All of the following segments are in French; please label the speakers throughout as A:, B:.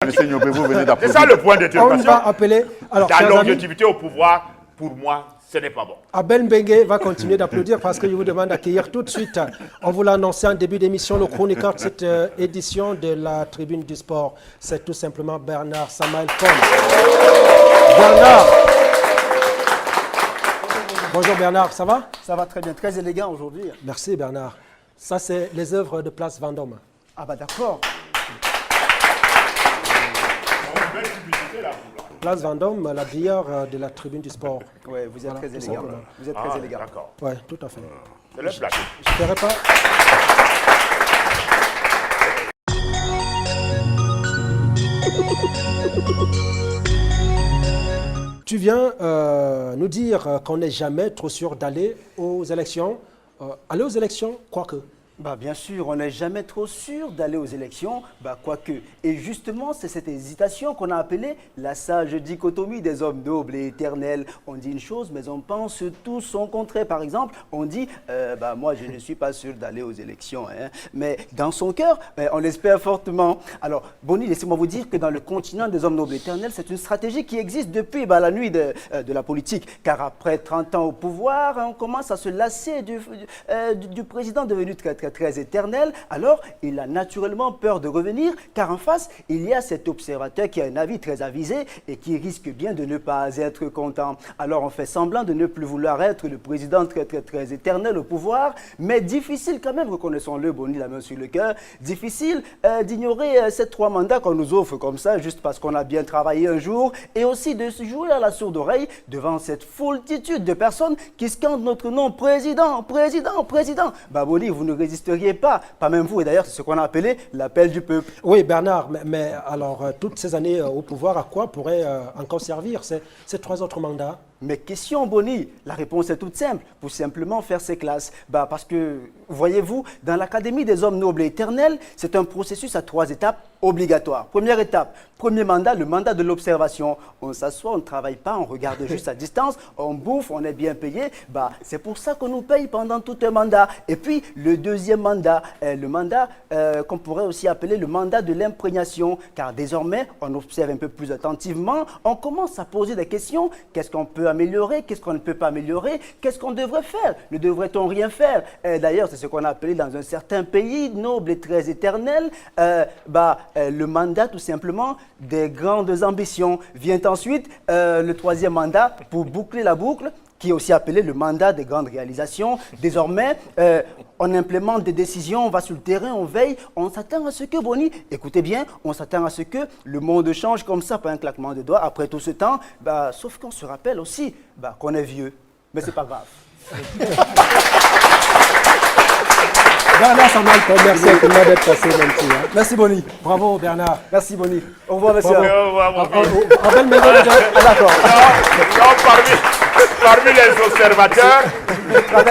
A: Vous venez d'applaudir.
B: C'est ça le point d'interrogation.
C: On va appeler. Alors,
B: la longévité au pouvoir, pour moi, ce n'est pas bon.
C: Abel Mbengue va continuer d'applaudir parce que je vous demande d'accueillir tout de suite. On vous l'a annoncé en début d'émission, le chroniqueur de cette édition de la Tribune du Sport. C'est tout simplement Bernard Samael Kom. Bernard. Bonjour Bernard, ça va?
D: Ça va très bien, très élégant aujourd'hui.
C: Merci Bernard. Ça, c'est les œuvres de Place Vendôme.
D: Ah bah d'accord.
C: Place Vendôme, la bière de la Tribune du Sport.
D: Oui, vous êtes
C: Voilà,
D: très
C: tout
D: élégant.
C: simplement.
D: Vous êtes très élégant.
B: D'accord.
C: Oui, tout à fait.
B: C'est le plateau.
C: Je ne ferai pas. Tu viens nous dire qu'on n'est jamais trop sûr d'aller aux élections. Aller aux élections, quoique.
D: Bah bien sûr, on n'est jamais trop sûr d'aller aux élections, quoique. Et justement, c'est cette hésitation qu'on a appelée la sage dichotomie des hommes nobles et éternels. On dit une chose, mais on pense tout son contraire. Par exemple, on dit, moi je ne suis pas sûr d'aller aux élections. Hein. Mais dans son cœur, on l'espère fortement. Alors, Bonnie, laissez-moi vous dire que dans le continent des hommes nobles et éternels, c'est une stratégie qui existe depuis la nuit de la politique. Car après 30 ans au pouvoir, on commence à se lasser du président devenu très éternel, alors il a naturellement peur de revenir, car en face, il y a cet observateur qui a un avis très avisé et qui risque bien de ne pas être content. Alors on fait semblant de ne plus vouloir être le président très éternel au pouvoir, mais difficile quand même, reconnaissons-le, Bonnie, la main sur le cœur, difficile d'ignorer ces 3 mandats qu'on nous offre comme ça, juste parce qu'on a bien travaillé un jour, et aussi de se jouer à la sourde oreille devant cette foultitude de personnes qui scandent notre nom, président, président, président. Bonnie, vous ne résisteriez pas même vous, et d'ailleurs c'est ce qu'on a appelé l'appel du peuple.
C: Oui Bernard, mais alors toutes ces années au pouvoir, à quoi pourraient encore servir ces 3 autres mandats?
D: Mais question, Bonnie, la réponse est toute simple, pour simplement faire ses classes. Parce que, voyez-vous, dans l'Académie des hommes nobles et éternels, c'est un processus à 3 étapes obligatoires. Première étape, premier mandat, le mandat de l'observation. On s'assoit, on ne travaille pas, on regarde juste à distance, on bouffe, on est bien payé. C'est pour ça qu'on nous paye pendant tout un mandat. Et puis, le deuxième mandat, le mandat qu'on pourrait aussi appeler le mandat de l'imprégnation, car désormais, on observe un peu plus attentivement, on commence à poser des questions. Qu'est-ce qu'on peut améliorer? Qu'est-ce qu'on ne peut pas améliorer? Qu'est-ce qu'on devrait faire? Ne devrait-on rien faire? D'ailleurs, c'est ce qu'on a appelé dans un certain pays noble et très éternel, le mandat tout simplement des grandes ambitions. Vient ensuite le 3e mandat pour boucler la boucle, qui est aussi appelé le mandat des grandes réalisations. Désormais, on implémente des décisions, on va sur le terrain, on veille, on s'attend à ce que, Bonnie, écoutez bien, on s'attend à ce que le monde change comme ça, pas un claquement de doigts, après tout ce temps, sauf qu'on se rappelle aussi qu'on est vieux. Mais c'est pas grave.
C: Bernard Samael Kom, merci infiniment d'être passé même.
D: Merci, Bonnie.
C: Bravo Bernard.
D: Merci, Bonnie. Au revoir, monsieur.
B: Au revoir, mon fils.
C: Abel Mbengue,
D: D'accord.
B: Non, parmi les observateurs,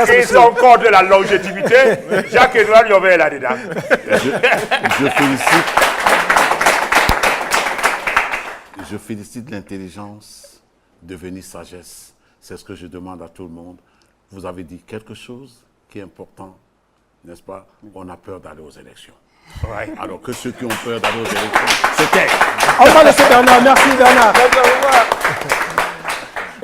B: qui sont encore de la longévité, Jacques-Edouard Yové est là-dedans.
A: Je félicite l'intelligence devenue sagesse. C'est ce que je demande à tout le monde. Vous avez dit quelque chose qui est important, n'est-ce pas? On a peur d'aller aux élections. Ouais. Alors que ceux qui ont peur d'aller aux élections, c'était.
C: On va laisser Bernard. Merci Bernard.